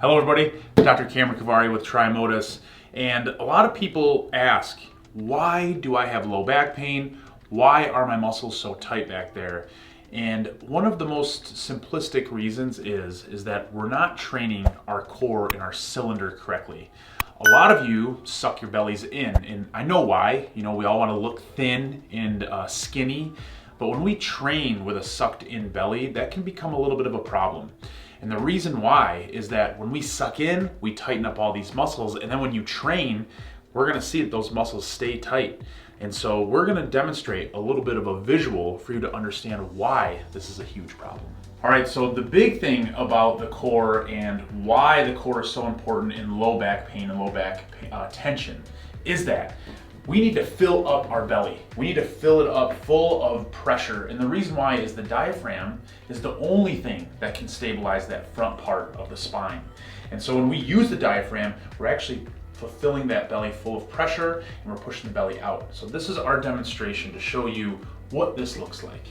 Hello everybody, Dr. Cameron Kavari with Trimotus, and a lot of people ask, why do I have low back pain? Why are my muscles so tight back there? And one of the most simplistic reasons is that we're not training our core and our cylinder correctly. A lot of you suck your bellies in, and I know why. You know, we all want to look thin and skinny, but when we train with a sucked in belly, that can become a little bit of a problem. And the reason why is that when we suck in, we tighten up all these muscles, and then when you train, we're gonna see that those muscles stay tight. And so we're gonna demonstrate a little bit of a visual for you to understand why this is a huge problem. All right, so the big thing about the core and why the core is so important in low back pain and low back tension is that we need to fill up our belly. We need to fill it up full of pressure. And the reason why is the diaphragm is the only thing that can stabilize that front part of the spine. And so when we use the diaphragm, we're actually fulfilling that belly full of pressure and we're pushing the belly out. So this is our demonstration to show you what this looks like.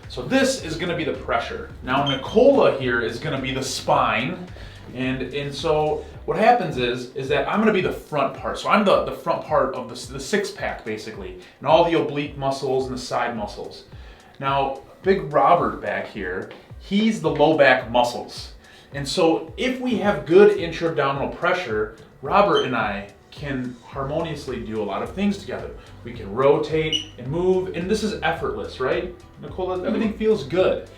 So this is gonna be the pressure. Now Nicola here is gonna be the spine. And so what happens is that I'm gonna be the front part. So I'm the front part of the six pack basically, and all the oblique muscles and the side muscles. Now, big Robert back here, he's the low back muscles. And so if we have good intra-abdominal pressure, Robert and I can harmoniously do a lot of things together. We can rotate and move, and this is effortless, right? Nicola, everything feels good.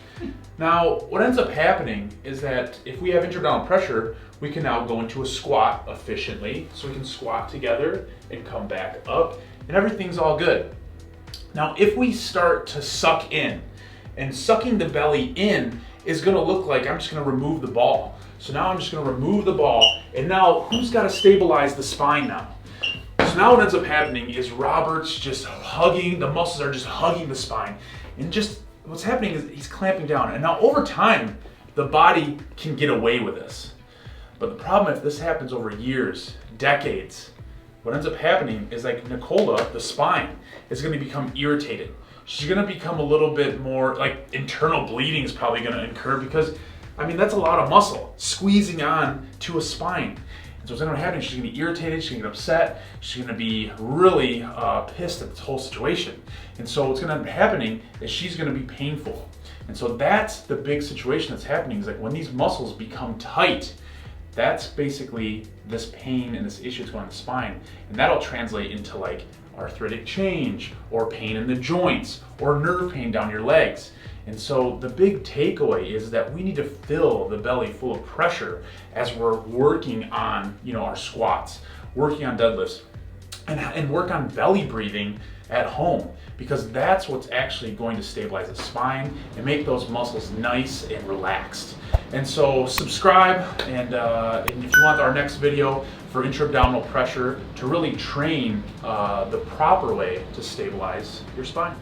Now, what ends up happening is that if we have intra-abdominal pressure, we can now go into a squat efficiently. So we can squat together and come back up, and everything's all good. Now, if we start to suck in, and sucking the belly in is gonna look like I'm just gonna remove the ball. So now I'm just gonna remove the ball, and now who's gotta stabilize the spine now? So now what ends up happening is Robert's just hugging, the muscles are just hugging the spine, and just what's happening is he's clamping down. And now over time, the body can get away with this. But the problem, if this happens over years, decades, what ends up happening is like Nicola, the spine, is gonna become irritated. She's gonna become a little bit more, like internal bleeding is probably gonna incur because, I mean, that's a lot of muscle squeezing on to a spine. And so what's gonna happen, she's gonna be irritated, she's gonna get upset, she's gonna be really pissed at this whole situation. And so what's gonna end up happening is she's gonna be painful. And so that's the big situation that's happening, is like when these muscles become tight, that's basically this pain and this issue that's going on in the spine. And that'll translate into like arthritic change, or pain in the joints, or nerve pain down your legs. And so the big takeaway is that we need to fill the belly full of pressure as we're working on, you know, our squats, working on deadlifts, and work on belly breathing at home, because that's what's actually going to stabilize the spine and make those muscles nice and relaxed. And so subscribe, and if you want our next video for intra-abdominal pressure to really train the proper way to stabilize your spine.